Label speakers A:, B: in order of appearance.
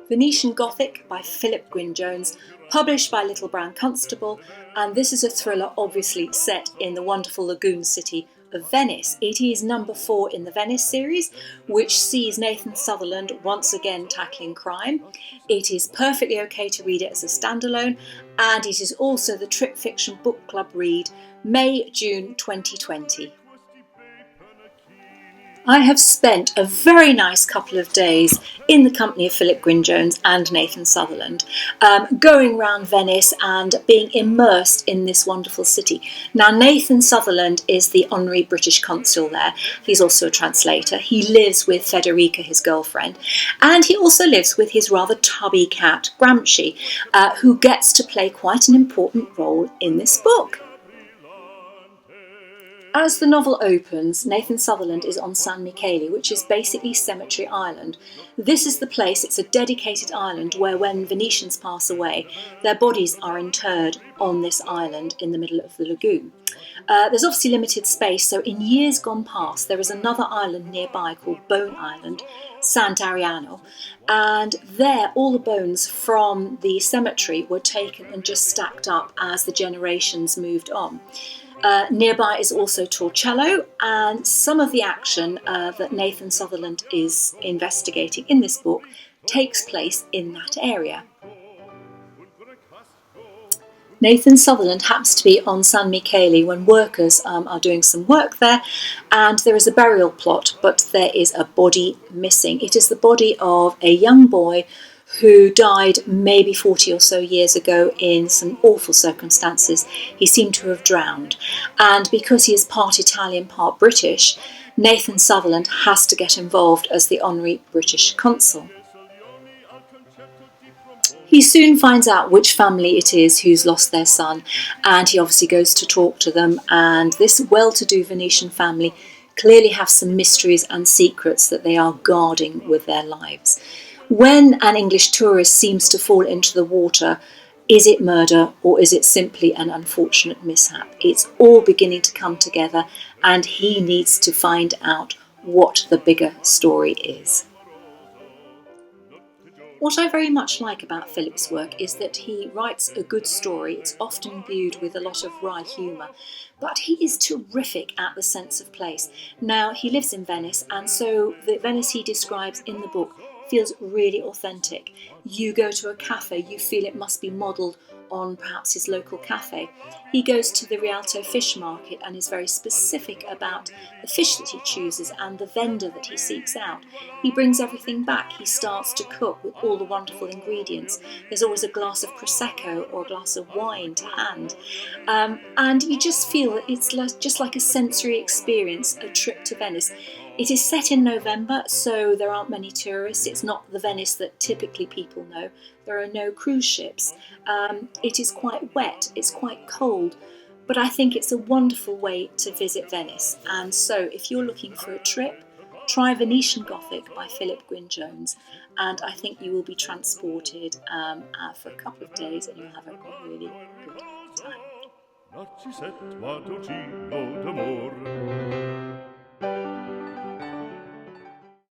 A: Venetian Gothic by Philip Gwynne Jones, published by Little Brown Constable, and this is a thriller obviously set in the wonderful lagoon city of Venice. It is number 4 in the Venice series, which sees Nathan Sutherland once again tackling crime. It is perfectly okay to read it as a standalone, and it is also the TripFiction Book Club read, May-June 2020. I have spent a very nice couple of days in the company of Philip Gwynne Jones and Nathan Sutherland, going around Venice and being immersed in this wonderful city. Now, Nathan Sutherland is the Honorary British Consul there. He's also a translator. He lives with Federica, his girlfriend, and he also lives with his rather tubby cat, Gramsci, who gets to play quite an important role in this book. As the novel opens, Nathan Sutherland is on San Michele, which is basically Cemetery Island. This is the place, it's a dedicated island where when Venetians pass away, their bodies are interred on this island in the middle of the lagoon. There's obviously limited space, so in years gone past, there is another island nearby called Bone Island, Sant'Ariano, and there all the bones from the cemetery were taken and just stacked up as the generations moved on. Nearby is also Torcello, and some of the action that Nathan Sutherland is investigating in this book takes place in that area. Nathan Sutherland happens to be on San Michele when workers are doing some work there, and there is a burial plot, but there is a body missing. It is the body of a young boy who died maybe 40 or so years ago in some awful circumstances. He seemed to have drowned. And because he is part Italian, part British, Nathan Sutherland has to get involved as the Honorary British Consul. He soon finds out which family it is who's lost their son, and he obviously goes to talk to them, and this well-to-do Venetian family clearly have some mysteries and secrets that they are guarding with their lives. When an English tourist seems to fall into the water, is it murder or is it simply an unfortunate mishap? It's all beginning to come together, and he needs to find out what the bigger story is. What I very much like about Philip's work is that he writes a good story. It's often imbued with a lot of wry humour, but he is terrific at the sense of place. Now, he lives in Venice, and so the Venice he describes in the book feels really authentic. You go to a cafe, you feel it must be modelled on perhaps his local cafe. He goes to the Rialto fish market and is very specific about the fish that he chooses and the vendor that he seeks out. He brings everything back. He starts to cook with all the wonderful ingredients. There's always a glass of Prosecco or a glass of wine to hand. And you just feel that it's just like a sensory experience, a trip to Venice. It is set in November, so there aren't many tourists. It's not the Venice that typically people know. There are no cruise ships. It is quite wet, it's quite cold, but I think it's a wonderful way to visit Venice. And so if you're looking for a trip, try Venetian Gothic by Philip Gwynne Jones, and I think you will be transported for a couple of days and you'll have a really good time.